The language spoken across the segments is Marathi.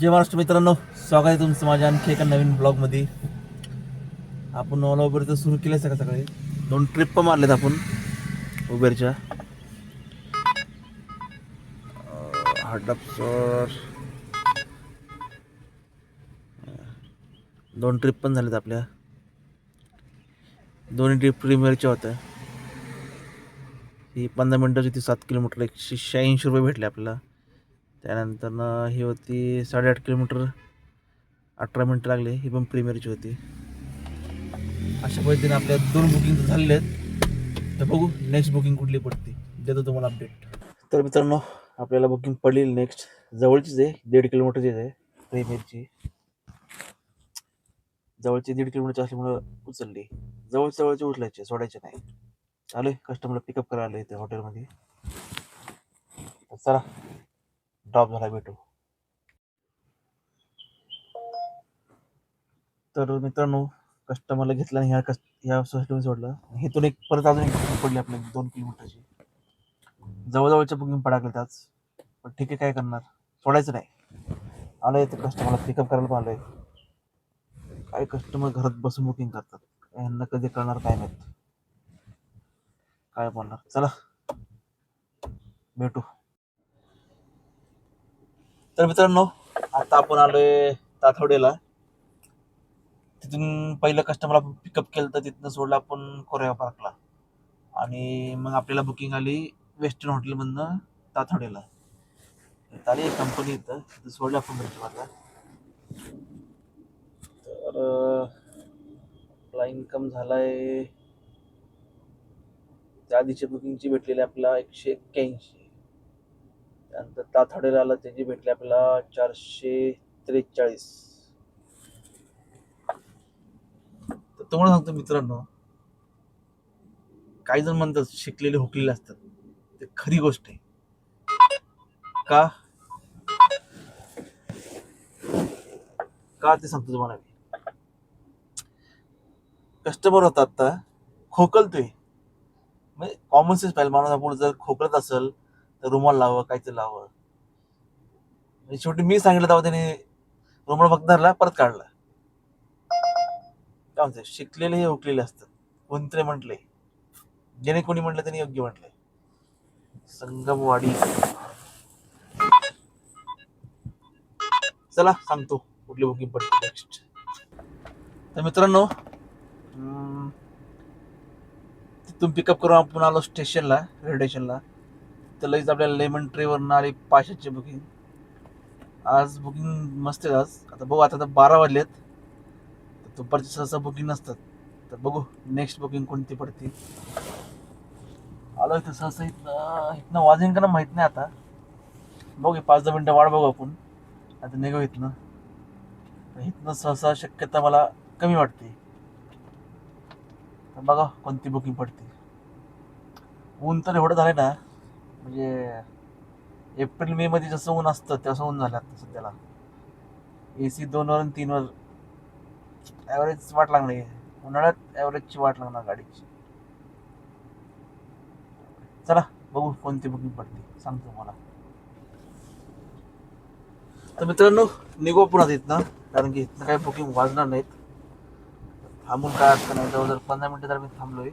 जय महाराष्ट्र मित्रांनो, स्वागत आहे तुमचं माझ्या आणखी एका नवीन ब्लॉगमध्ये. आपण ओला उबेर सुरू केलं सकाळ सकाळी. 2 ट्रिप मारलेत आपण उबेरच्या. हडपसर 2 ट्रिप पण झालेत आपल्या. दोन्ही ट्रिप प्रीमियरच्या होत्या. ही 15 मिनटाची होती, 7 किलोमीटर 186 रुपये भेटले आपल्याला. त्यानंतर ही होती 8.5 किलोमीटर, 18 मिनटं लागले. ही पण प्रीमियरची होती. अशा पद्धतीने आपल्या 2 बुकिंग झालेले आहेत. तर बघू नेक्स्ट बुकिंग कुठली पडते, देतो तुम्हाला अपडेट. तर मित्रांनो, आपल्याला बुकिंग पडली नेक्स्ट. जवळचीच आहे, 1.5 किलोमीटरची आहे प्रीमियरची. जवळची 1.5 किलोमीटरची असल्यामुळं उचलली. जवळचे उचलायचे, सोडायचे नाही. चालू आहे कस्टमरला पिकअप करायला आलं इथे हॉटेलमध्ये. तर चला, ड्रॉप झाला, भेटू. तर मित्रांनो, कस्टमरला घेतला आणि ह्या सोसायटीमध्ये सोडलं. इथून एक परत अजून एक बुकिंग पडली आपल्याला 2 किलोमीटरची. जवळजवळच्या बुकिंग पडाकलेत आज. पण ठीक आहे, काय करणार, सोडायचं नाही. आलोय तर कस्टमरला पिकअप करायला पण आलोय. काय कस्टमर घरात बसून बुकिंग करतात, यांना कधी कळणार काय माहित, काय बोलणार. चला भेटू. तर मित्रांनो, आता आपण आलोय ताथवडेला. तिथून पहिलं कस्टमरला पिकअप केलं, तर तिथनं सोडलं आपण कोरेगाव पार्कला. आणि मग आपल्याला बुकिंग आली वेस्टर्न हॉटेलमधनं ताथवडेला. आली कंपनी इथं सोडलं आपण भेटला. तर आपला इन्कम झालाय त्या आधीच्या बुकिंगची भेटलेली आपल्याला 181. त्यानंतर ताथवडेला आला, त्याची भेटली आपल्याला 443. तर तुम्हाला सांगतो मित्रांनो, काही जण म्हणतात शिकलेले हुकलेले असतात. ते खरी गोष्ट आहे. का का ते सांगतो तुम्हाला मी. कस्टमर होता आता, खोकलतोय, म्हणजे कॉमन सेन्स पाहिजे माणूस. आपण जर खोकलत असेल तर रुमाल लावावं, काहीतरी लावावं. म्हणजे शेवटी मी सांगितलं तेव्हा त्याने रुमाल फक्त धरला, परत काढला. काय म्हणते, शिकलेले हे हुकलेले असतात. कोणतरी म्हटलंय, ज्याने कोणी म्हटलं त्याने योग्य म्हटलंय. संगमवाडी. चला सांगतो कुठली बुकिंग पडते नेक्स्ट. तर मित्रांनो, तिथून पिकअप करून आपण आलो स्टेशनला, रेल्वे स्टेशनला. तर लगेच आपल्याला लेमन ट्रीवरनं आली 500ची बुकिंग. आज बुकिंग मस्त आहे आज. आता बघू, आता तर 12 वाजलेत, दुपारची सहसा बुकिंग नसतात. तर बघू नेक्स्ट बुकिंग कोणती पडते. आलो इथं सहसा. इथनं वाजेन का ना माहित नाही. आता बघू 5-10 मिनटं वाट बघू आपण. आता निघू इथनं. सहसा शक्यता मला कमी वाटते. तर बघा कोणती बुकिंग पडते. ऊन तर एवढं झालंय ना, म्हणजे एप्रिल मे मध्ये जसं ऊन असतं तसं ऊन झालं आता सध्याला. AC 2वर आणि 3वर ॲव्हरेज वाट लागणार आहे. उन्हाळ्यात ॲव्हरेजची वाट लागणार गाडीची. चला बघू कोणती बुकिंग पडते, सांगतो मला. तर मित्रांनो, निघू पुन्हा इथनं, कारण की इथनं काही बुकिंग वाजणार नाहीत. थांबून काय अर्थ नाही. जवळजवळ 15 मिनिटं तर मी थांबलोय.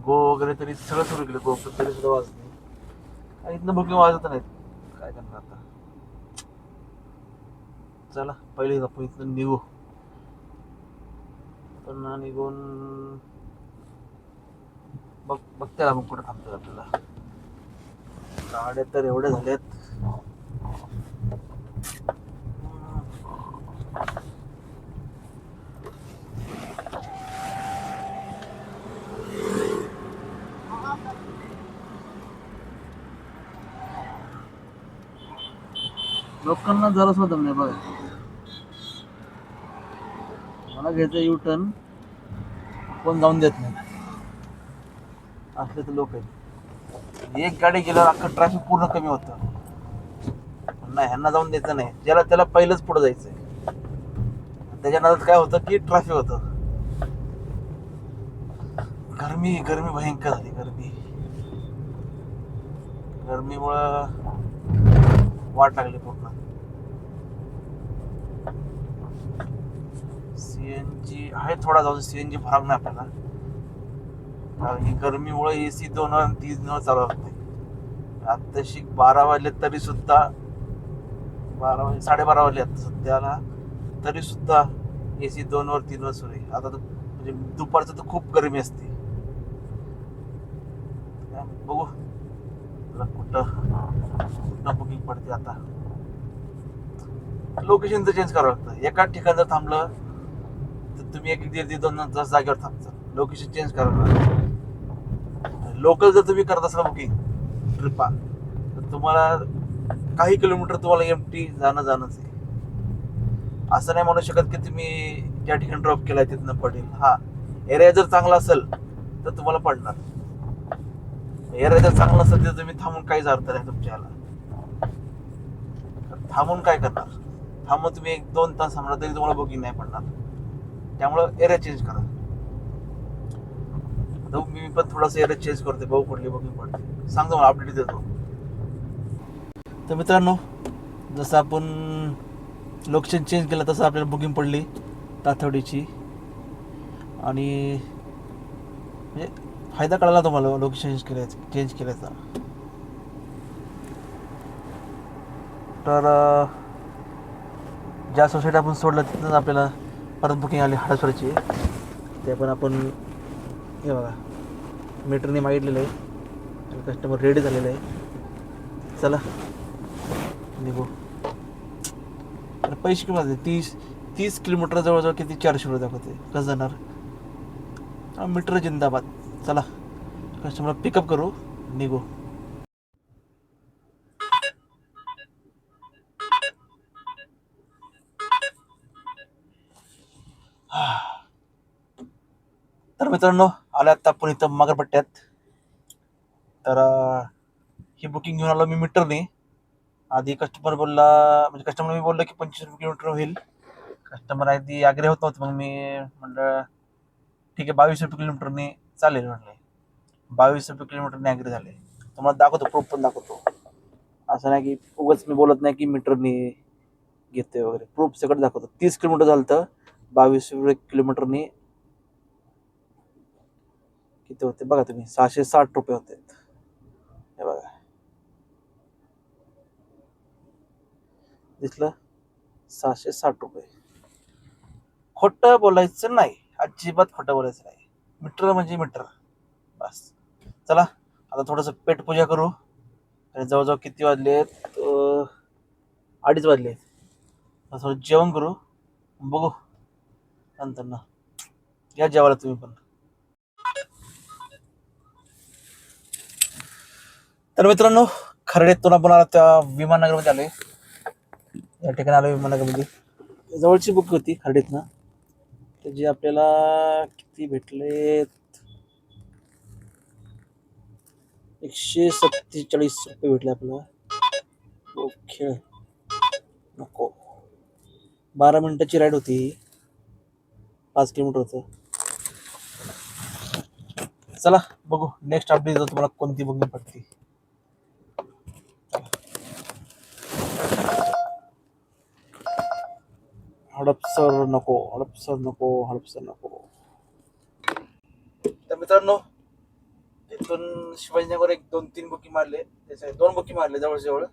गो वगैरे तरी सगळं सुरू केलं, गो तरी सुद्धा वाजत नाही. इथनं बुकिंग वाजत नाहीत, काय करणार आता. चला पहिले आपण इथनं निघू. पण निघून बघते मग कुठं थांबतोय आपल्याला. गाड्या तर एवढ्या झाल्यात. लोकांना जरा सुद्धा नाही बघा. मला घ्यायचं U-टर्न, कोण जाऊन देत नाही. असले तर लोक आहेत. एक गाडी गेल्यावर अख्खं ट्रॅफिक पूर्ण कमी होतं. नाही, ह्यांना जाऊन द्यायचं नाही. ज्याला त्याला पहिलंच पुढे जायचंय. त्याच्या नादात काय होतं की ट्रॅफिक होतं. गरमी भयंकर झाली. गरमीमुळं वाट लागली पूर्ण. CNG आहे थोडा जाऊ, CNG फरक नाही आपल्याला, कारण की गरमीमुळे AC 2 आणि 3 चालू असते. आत्ताशी 12 वाजले तरी सुद्धा, 12 साडे 12 वाजले आता सध्याला, तरी सुद्धा AC 2 3 सुरू आहे. आता तर म्हणजे दुपारचं तर खूप गरमी असते. बघू कुठं बुकिंग पडते. आता लोकेशन तर चेंज करावं लागतं. एकाच ठिकाणी जर थांबलं तर तुम्ही एक दीड 2 तास जागेवर थांबता. लोकेशन चेंज करावं लागतं. लोकल जर तुम्ही करत असाल बुकिंग ट्रिपा, तर तुम्हाला काही किलोमीटर तुम्हाला एमटी जाणंच आहे. असं नाही म्हणू शकत की तुम्ही ज्या ठिकाणी ड्रॉप केलाय तिथनं पडेल. हा, एरिया जर चांगला असेल तर तुम्हाला पडणार. एरिया जर चांगला असेल तर तुम्ही थांबून काहीच अर्थ नाही तुमच्या ह्याला. थांबून काय करणार? थांबून तुम्ही 1-2 तास थांबला तरी तुम्हाला बुकिंग नाही पडणार. त्यामुळं एरिया चेंज करा. मी पण थोडासा एरिया चेंज करते, बघू कुठली बुकिंग पडते, सांगतो, मला अपडेट देतो. तर मित्रांनो, जसं आपण लोकेशन चेंज केलं तसं आपल्याला बुकिंग पडली तातडीची. आणि म्हणजे फायदा कळाला तुम्हाला लोकेशन चेंज केल्याचा. तर ज्या सोसायटी आपण सोडलं तिथूनच आपल्याला परत बुकिंग आली हडसरची. ते पण आपण हे बघा मीटरने मागितलेलं आहे आणि कस्टमर रेडी झालेलं आहे. चला निघू. पैसे किंवा 30 किलोमीटर जवळजवळ किती 400 रुपये दाखवते. कसं जाणार? मीटर जिंदाबाद. चला कस्टमर पिकअप करू, निघू. तर मित्रांनो, आल्या आता आपण इथं मगरपट्ट्यात. तर ही बुकिंग घेऊन आलो मी मीटरने. आधी कस्टमर बोलला, म्हणजे कस्टमर मी बोललो की 25 किलोमीटर होईल. कस्टमर आधी आग्रह होत नव्हतं. मग मी म्हटलं ठीक आहे 22 किलोमीटरने चालेल. म्हटलं 22 किलोमीटरने ॲग्री झाले. तुम्हाला दाखवतो, प्रूफ पण दाखवतो. असं नाही की उगाच मी बोलत नाही की मीटरने घेते वगैरे, प्रूफ सगळं दाखवतो. 30 किलोमीटर झालं तर 22 किलोमीटरने किती होते बघा तुम्ही, 660 रुपये होते. हे बघा, दिसलं? 660 रुपये. खोटं बोलायचं नाही, अजिबात खोटं बोलायचं नाही. मीटर म्हणजे मीटर, बस. चला आता थोडंसं पेटपूजा करू. आणि जवळजवळ किती वाजलेत? 2:30 वाजलेत. थोडं जेवण करू, बघू नंतर ना. या जेवायला तुम्ही पण. तर मित्रांनो, खर्डेतून आपण आता विमाननगरमध्ये आलोय. या ठिकाणी आलो विमाननगरमध्ये. जवळची बुक होती खर्डेतनं. त्याची आपल्याला किती भेटले? 147 रुपये भेटले आपल्याला. ओके, नको. 12 मिनिटाची राईड होती, 5 किलोमीटर होतं. चला बघू नेक्स्ट अपडेट तुम्हाला कोणती बुकिंग पडते. हडपसर नको, हडपसर नको, हडपसर नको. तर मित्रांनो, तिथून शिवाजीनगर 1-2-3 बुकिंग मारले. त्याचे 2 बुकिंग मारले जवळजवळ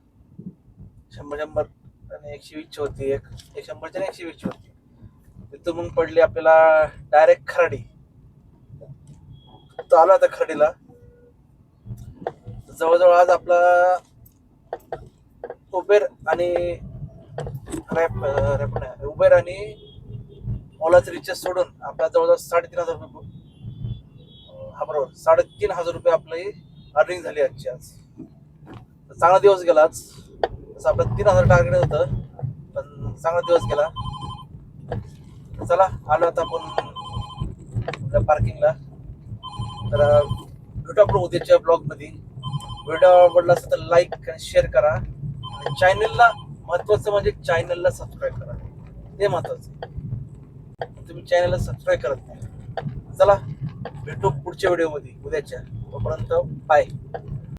100 आणि 120 होती. एक 100 आणि 120 होती. तिथून मग पडली आपल्याला डायरेक्ट खर्डी. तो आला आता खर्डीला. जवळजवळ आज आपला उबेर आणि उबेर आणि ओलाचे रिचार्ज सोडून आपला जवळजवळ 3,500 रुपये, हा बरोबर 3,500 रुपये आपली अर्निंग झाली आजची. आज चांगला दिवस गेला आज. तसं आपलं 3,000 टार्गेट होतं, पण चांगला दिवस गेला. चला आलो आता आपण पार्किंगला. तर भेटू आपण उद्याच्या ब्लॉगमध्ये. व्हिडिओ आवडला असेल तर लाईक आणि शेअर करा. चॅनलला महत्वाचं म्हणजे चॅनलला सबस्क्राईब करा, ते महत्वाचं. तुम्ही चॅनलला सबस्क्राईब करत नाही. चला भेटू पुढच्या व्हिडिओमध्ये उद्याच्या. तोपर्यंत बाय.